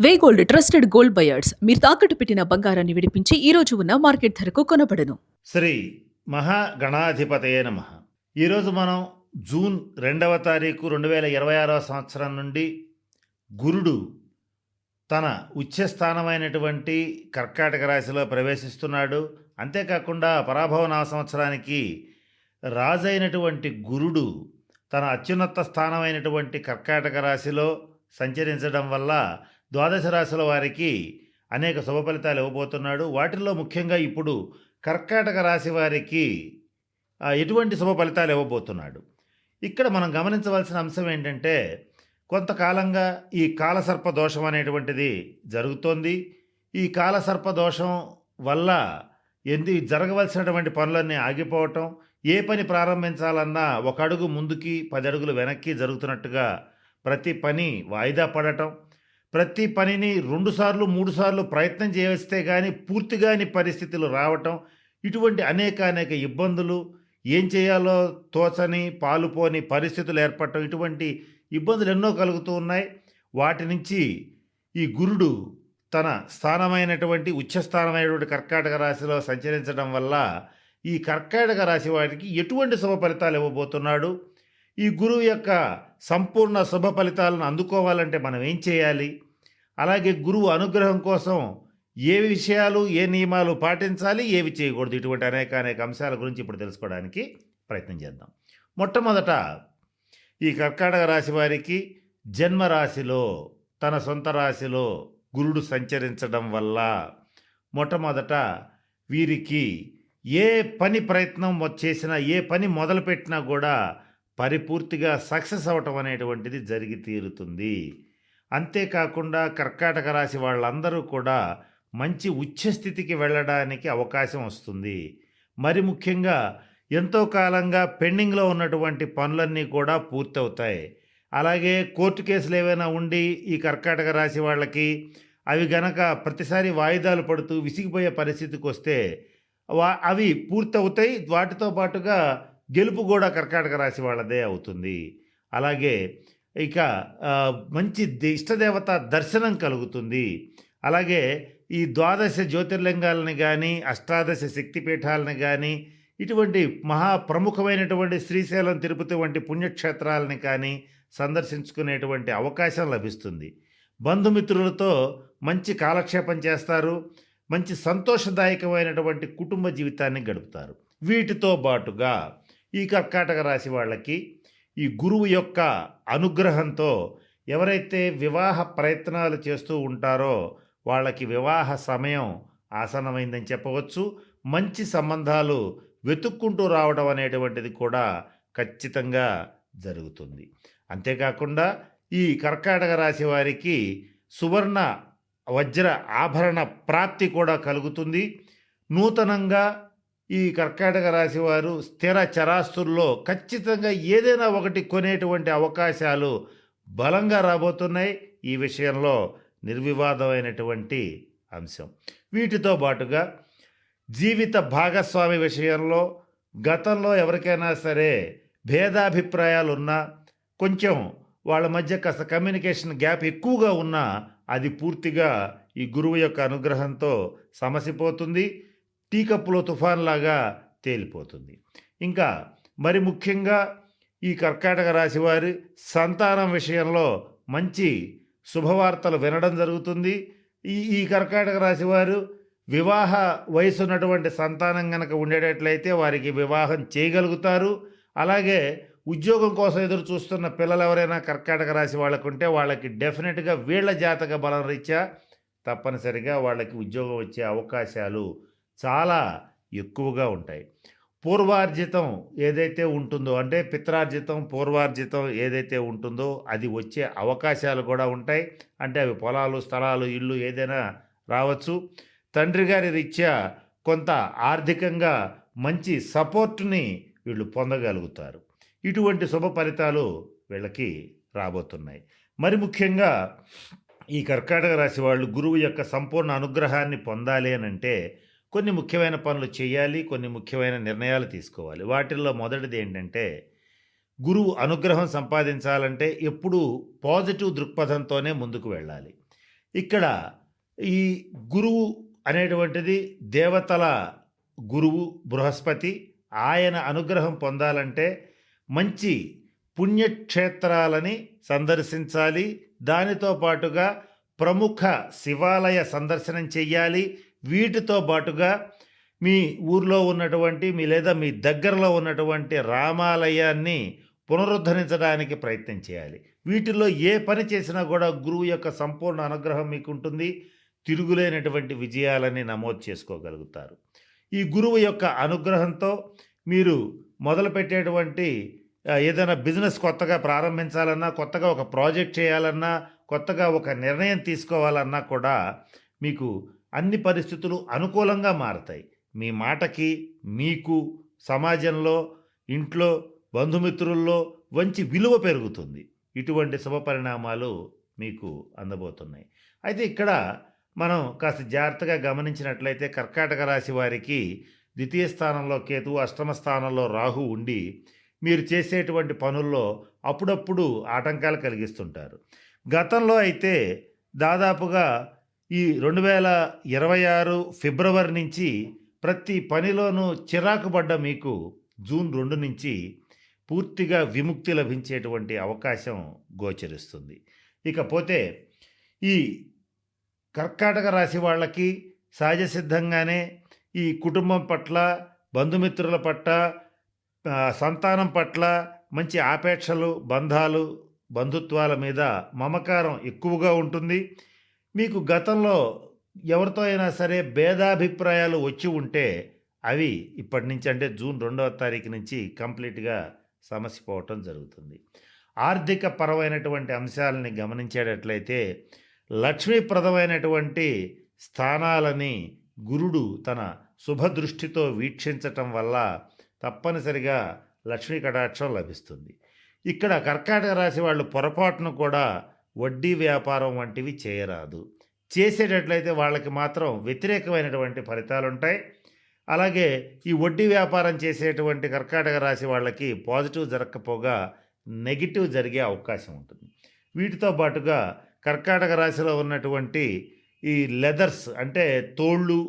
వేగోల్డ్ trusted gold buyers మీరు తాకట్టు పెట్టిన బంగారాన్ని విడిపించి ఈ రోజు ఉన్న మార్కెట్ ధరకు కొనబడను. శ్రీ మహాగణాధిపతయే నమః. ఈరోజు మనం జూన్ 2వ తారీఖు 2026 సంవత్సరం నుండి గురుడు తన ఉచ్ఛస్థానమైనటువంటి కర్కాటక రాశిలో ప్రవేశిస్తున్నాడు. అంతేకాకుండా పరాభవ సంవత్సరానికి రాజైనటువంటి గురుడు తన అత్యున్నత స్థానమైనటువంటి కర్కాటక రాశిలో సంచరించడం వల్ల ద్వాదశ రాశుల వారికి అనేక శుభ ఫలితాలు ఇవ్వబోతున్నాడు. వాటిల్లో ముఖ్యంగా ఇప్పుడు కర్కాటక రాశి వారికి ఎటువంటి శుభ ఫలితాలు ఇవ్వబోతున్నాడు. ఇక్కడ మనం గమనించవలసిన అంశం ఏంటంటే, కొంతకాలంగా ఈ కాలసర్ప దోషం అనేటువంటిది జరుగుతోంది. ఈ కాలసర్ప దోషం వల్ల జరగవలసినటువంటి పనులన్నీ ఆగిపోవటం, ఏ పని ప్రారంభించాలన్నా ఒక అడుగు ముందుకి 10 అడుగులు వెనక్కి జరుగుతున్నట్టుగా ప్రతి పని వాయిదా పడటం, ప్రతి పనిని 2 సార్లు 3 సార్లు ప్రయత్నం చేస్తే కానీ పూర్తిగాని పరిస్థితులు రావటం, ఇటువంటి అనేక ఇబ్బందులు, ఏం చేయాలో తోచని పాలుపోని పరిస్థితులు ఏర్పడటం, ఇటువంటి ఇబ్బందులు ఎన్నో కలుగుతూ ఉన్నాయి. వాటి నుంచి ఈ గురుడు తన స్థానమైనటువంటి ఉచ్చస్థానమైనటువంటి కర్కాటక రాశిలో సంచరించడం వల్ల ఈ కర్కాటక రాశి వారికి ఎటువంటి శుభ ఫలితాలు ఇవ్వబోతున్నాడు, ఈ గురువు యొక్క సంపూర్ణ శుభ ఫలితాలను అందుకోవాలంటే మనం ఏం చేయాలి, అలాగే గురువు అనుగ్రహం కోసం ఏ విషయాలు ఏ నియమాలు పాటించాలి, ఏవి చేయకూడదు, ఇటువంటి అనేక అంశాల గురించి ఇప్పుడు తెలుసుకోవడానికి ప్రయత్నం చేద్దాం. మొట్టమొదట ఈ కర్కాటక రాశి వారికి జన్మరాశిలో తన సొంత రాశిలో గురుడు సంచరించడం వల్ల మొట్టమొదట వీరికి ఏ పని ప్రయత్నం చేసినా, ఏ పని మొదలుపెట్టినా కూడా పరిపూర్తిగా సక్సెస్ అవ్వటం అనేటువంటిది జరిగి తీరుతుంది. అంతేకాకుండా కర్కాటక రాశి వాళ్ళందరూ కూడా మంచి ఉచ్ఛస్థితికి వెళ్ళడానికి అవకాశం వస్తుంది. మరి ముఖ్యంగా ఎంతో కాలంగా పెండింగ్లో ఉన్నటువంటి పనులన్నీ కూడా పూర్తవుతాయి. అలాగే కోర్టు కేసులు ఏవైనా ఉండి ఈ కర్కాటక రాశి వాళ్ళకి అవి గనక ప్రతిసారి వాయిదాలు పడుతూ విసిగిపోయే పరిస్థితికి వస్తే అవి పూర్తవుతాయి. వాటితో పాటుగా గెలుపు కూడా కర్కాటక రాశి వాళ్ళదే అవుతుంది. అలాగే ఇక మంచి ఇష్టదేవత దర్శనం కలుగుతుంది. అలాగే ఈ ద్వాదశ జ్యోతిర్లింగాలని కానీ అష్టాదశ శక్తిపీఠాలని కానీ ఇటువంటి మహాప్రముఖమైనటువంటి శ్రీశైలం తిరుపతి వంటి పుణ్యక్షేత్రాలని కానీ సందర్శించుకునేటువంటి అవకాశం లభిస్తుంది. బంధుమిత్రులతో మంచి కాలక్షేపం చేస్తారు. మంచి సంతోషదాయకమైనటువంటి కుటుంబ జీవితాన్ని గడుపుతారు. వీటితో పాటుగా ఈ కర్కాటక రాశి వాళ్ళకి ఈ గురువు యొక్క అనుగ్రహంతో ఎవరైతే వివాహ ప్రయత్నాలు చేస్తూ ఉంటారో వాళ్ళకి వివాహ సమయం ఆసన్నమైందని చెప్పవచ్చు. మంచి సంబంధాలు వెతుక్కుంటూ రావడం అనేటువంటిది కూడా ఖచ్చితంగా జరుగుతుంది. అంతేకాకుండా ఈ కర్కాటక రాశి వారికి సువర్ణ వజ్ర ఆభరణ ప్రాప్తి కూడా కలుగుతుంది. నూతనంగా ఈ కర్కాటక రాశి వారు స్థిర చరాస్తుల్లో ఖచ్చితంగా ఏదైనా ఒకటి కొనేటువంటి అవకాశాలు బలంగా రాబోతున్నాయి. ఈ విషయంలో నిర్వివాదమైనటువంటి అంశం. వీటితో పాటుగా జీవిత భాగస్వామి విషయంలో గతంలో ఎవరికైనా సరే భేదాభిప్రాయాలు ఉన్నా, కొంచెం వాళ్ళ మధ్య కాస్త కమ్యూనికేషన్ గ్యాప్ ఎక్కువగా ఉన్నా అది పూర్తిగా ఈ గురువు యొక్క అనుగ్రహంతో సమసిపోతుంది. టీ కప్పులో తుఫాన్లాగా తేలిపోతుంది. ఇంకా మరి ముఖ్యంగా ఈ కర్కాటక రాశి వారి సంతానం విషయంలో మంచి శుభవార్తలు వినడం జరుగుతుంది. ఈ కర్కాటక రాశి వారు వివాహ వయసు ఉన్నటువంటి సంతానం కనుక ఉండేటట్లయితే వారికి వివాహం చేయగలుగుతారు. అలాగే ఉద్యోగం కోసం ఎదురు చూస్తున్న పిల్లలు ఎవరైనా కర్కాటక రాశి వాళ్ళకు ఉంటే వాళ్ళకి డెఫినెట్గా వీళ్ళ జాతక బలం రీత్యా తప్పనిసరిగా వాళ్ళకి ఉద్యోగం వచ్చే అవకాశాలు చాలా ఎక్కువగా ఉంటాయి. పూర్వార్జితం ఏదైతే ఉంటుందో, అంటే పిత్రార్జితం పూర్వార్జితం ఏదైతే ఉంటుందో అది వచ్చే అవకాశాలు కూడా ఉంటాయి. అంటే అవి పొలాలు, స్థలాలు, ఇల్లు ఏదైనా రావచ్చు. తండ్రి గారి రీత్యా కొంత ఆర్థికంగా మంచి సపోర్ట్ని వీళ్ళు పొందగలుగుతారు. ఇటువంటి శుభ ఫలితాలు వీళ్ళకి రాబోతున్నాయి. మరి ముఖ్యంగా ఈ కర్కాటక రాశి వాళ్ళు గురువు యొక్క సంపూర్ణ అనుగ్రహాన్ని పొందాలి అని అంటే కొన్ని ముఖ్యమైన పనులు చేయాలి, కొన్ని ముఖ్యమైన నిర్ణయాలు తీసుకోవాలి. వాటిల్లో మొదటిది ఏంటంటే, గురువు అనుగ్రహం సంపాదించాలంటే ఎప్పుడూ పాజిటివ్ దృక్పథంతోనే ముందుకు వెళ్ళాలి. ఇక్కడ ఈ గురువు అనేటువంటిది దేవతల గురువు బృహస్పతి. ఆయన అనుగ్రహం పొందాలంటే మంచి పుణ్యక్షేత్రాలని సందర్శించాలి. దానితో పాటుగా ప్రముఖ శివాలయ సందర్శనం చెయ్యాలి. వీటితో పాటుగా మీ ఊర్లో ఉన్నటువంటి లేదా మీ దగ్గరలో ఉన్నటువంటి రామాలయాన్ని పునరుద్ధరించడానికి ప్రయత్నం చేయాలి. వీటిలో ఏ పని చేసినా కూడా గురువు యొక్క సంపూర్ణ అనుగ్రహం మీకు ఉంటుంది. తిరుగులేనటువంటి విజయాలని నమోదు చేసుకోగలుగుతారు. ఈ గురువు యొక్క అనుగ్రహంతో మీరు మొదలుపెట్టేటువంటి ఏదైనా బిజినెస్ కొత్తగా ప్రారంభించాలన్నా, కొత్తగా ఒక ప్రాజెక్ట్ చేయాలన్నా, కొత్తగా ఒక నిర్ణయం తీసుకోవాలన్నా కూడా మీకు అన్ని పరిస్థితులు అనుకూలంగా మారతాయి. మీ మాటకి, మీకు సమాజంలో, ఇంట్లో, బంధుమిత్రుల్లో మంచి విలువ పెరుగుతుంది. ఇటువంటి శుభ పరిణామాలు మీకు అందబోతున్నాయి. అయితే ఇక్కడ మనం కాస్త జాగ్రత్తగా గమనించినట్లయితే కర్కాటక రాశి వారికి ద్వితీయ స్థానంలో కేతువు, అష్టమ స్థానంలో రాహు ఉండి మీరు చేసేటువంటి పనుల్లో అప్పుడప్పుడు ఆటంకాలు కలిగిస్తుంటారు. గతంలో అయితే దాదాపుగా ఈ 2026 ఫిబ్రవరి నుంచి ప్రతి పనిలోనూ చిరాకు పడ్డ మీకు జూన్ 2 నుంచి పూర్తిగా విముక్తి లభించేటువంటి అవకాశం గోచరిస్తుంది. ఇకపోతే ఈ కర్కాటక రాశి వాళ్ళకి సహజ సిద్ధంగానే ఈ కుటుంబం పట్ల, బంధుమిత్రుల పట్ల, సంతానం పట్ల మంచి ఆపేక్షలు, బంధాలు, బంధుత్వాల మీద మమకారం ఎక్కువగా ఉంటుంది. మీకు గతంలో ఎవరితో అయినా సరే భేదాభిప్రాయాలు వచ్చి ఉంటే అవి ఇప్పటి నుంచి అంటే జూన్ 2వ తారీఖు నుంచి కంప్లీట్గా సమసిపోవటం జరుగుతుంది. ఆర్థిక పరమైనటువంటి అంశాలని గమనించేటట్లయితే లక్ష్మీప్రదమైనటువంటి స్థానాలని గురుడు తన శుభదృష్టితో వీక్షించటం వల్ల తప్పనిసరిగా లక్ష్మీ కటాక్షం లభిస్తుంది. ఇక్కడ కర్కాటక రాశి వాళ్ళు పొరపాటును కూడా వడ్డీ వ్యాపారం వంటివి చేయరాదు. చేసేటట్లయితే వాళ్ళకి మాత్రం వ్యతిరేకమైనటువంటి ఫలితాలు ఉంటాయి. అలాగే ఈ వడ్డీ వ్యాపారం చేసేటువంటి కర్కాటక రాశి వాళ్ళకి పాజిటివ్ జరగకపోగా నెగిటివ్ జరిగే అవకాశం ఉంటుంది. వీటితో పాటుగా కర్కాటక రాశిలో ఉన్నటువంటి ఈ లెదర్స్ అంటే తోళ్ళు,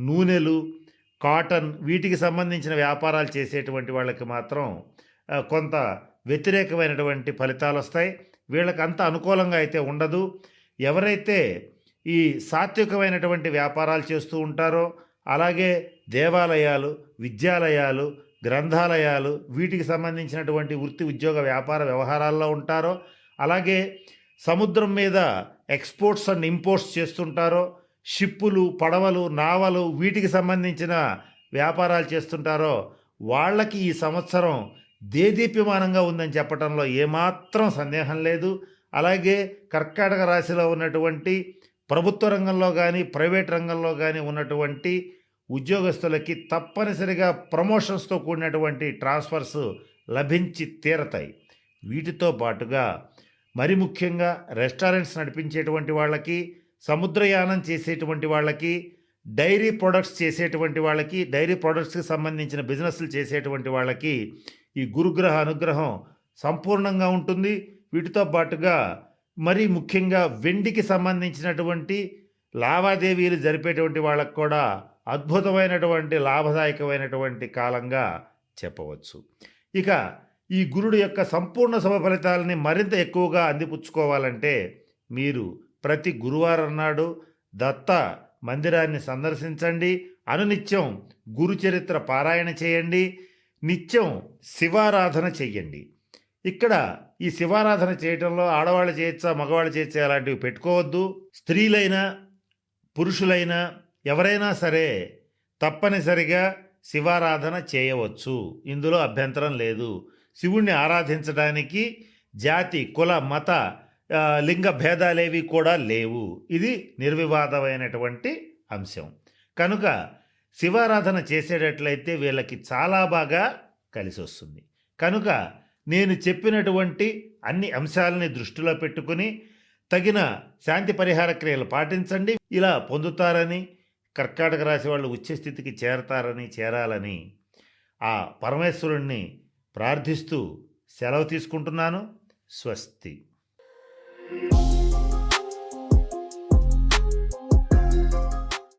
నూనెలు, కాటన్ వీటికి సంబంధించిన వ్యాపారాలు చేసేటువంటి వాళ్ళకి మాత్రం కొంత వ్యతిరేకమైనటువంటి ఫలితాలు వస్తాయి. వీళ్ళకి అంత అనుకూలంగా అయితే ఉండదు. ఎవరైతే ఈ సాత్వికమైనటువంటి వ్యాపారాలు చేస్తూ ఉంటారో, అలాగే దేవాలయాలు, విద్యాలయాలు, గ్రంథాలయాలు వీటికి సంబంధించినటువంటి వృత్తి, ఉద్యోగ, వ్యాపార వ్యవహారాల్లో ఉంటారో, అలాగే సముద్రం మీద ఎక్స్పోర్ట్స్ అండ్ ఇంపోర్ట్స్ చేస్తుంటారో, షిప్పులు, పడవలు, నావలు వీటికి సంబంధించిన వ్యాపారాలు చేస్తుంటారో వాళ్ళకి ఈ సంవత్సరం దేదీప్యమానంగా ఉందని చెప్పడంలో ఏమాత్రం సందేహం లేదు. అలాగే కర్కాటక రాశిలో ఉన్నటువంటి ప్రభుత్వ రంగంలో కానీ, ప్రైవేట్ రంగంలో కానీ ఉన్నటువంటి ఉద్యోగస్తులకి తప్పనిసరిగా ప్రమోషన్స్తో కూడినటువంటి ట్రాన్స్ఫర్స్ లభించి తీరతాయి. వీటితో పాటుగా మరి ముఖ్యంగా రెస్టారెంట్స్ నడిపించేటువంటి వాళ్ళకి, సముద్రయానం చేసేటువంటి వాళ్ళకి, డైరీ ప్రొడక్ట్స్ చేసేటువంటి వాళ్ళకి, డైరీ ప్రొడక్ట్స్కి సంబంధించిన బిజినెస్లు చేసేటువంటి వాళ్ళకి ఈ గురుగ్రహ అనుగ్రహం సంపూర్ణంగా ఉంటుంది. వీటితో పాటుగా మరి ముఖ్యంగా వెండికి సంబంధించినటువంటి లావాదేవీలు జరిపేటువంటి వాళ్ళకు కూడా అద్భుతమైనటువంటి లాభదాయకమైనటువంటి కాలంగా చెప్పవచ్చు. ఇక ఈ గురుడు యొక్క సంపూర్ణ శుభ ఫలితాలని మరింత ఎక్కువగా అందిపుచ్చుకోవాలంటే మీరు ప్రతి గురువారం నాడు దత్త మందిరాన్ని సందర్శించండి. అనునిత్యం గురుచరిత్ర పారాయణ చేయండి. నిత్యం శివారాధన చెయ్యండి. ఇక్కడ ఈ శివారాధన చేయటంలో ఆడవాళ్ళు చేయొచ్చా, మగవాళ్ళు చేయొచ్చా అలాంటివి పెట్టుకోవద్దు. స్త్రీలైనా పురుషులైనా ఎవరైనా సరే తప్పనిసరిగా శివారాధన చేయవచ్చు. ఇందులో అభ్యంతరం లేదు. శివుణ్ణి ఆరాధించడానికి జాతి, కుల, మత, లింగ భేదాలేవి కూడా లేవు. ఇది నిర్వివాదమైనటువంటి అంశం. కనుక శివారాధన చేసేటట్లయితే వీళ్ళకి చాలా బాగా కలిసి వస్తుంది. కనుక నేను చెప్పినటువంటి అన్ని అంశాలని దృష్టిలో పెట్టుకుని తగిన శాంతి పరిహార క్రియలు పాటించండి. ఇలా పొందుతారని, కర్కాటక రాశి వాళ్ళు ఉచ్చస్థితికి చేరాలని ఆ పరమేశ్వరుణ్ణి ప్రార్థిస్తూ సెలవు తీసుకుంటున్నాను. స్వస్తి.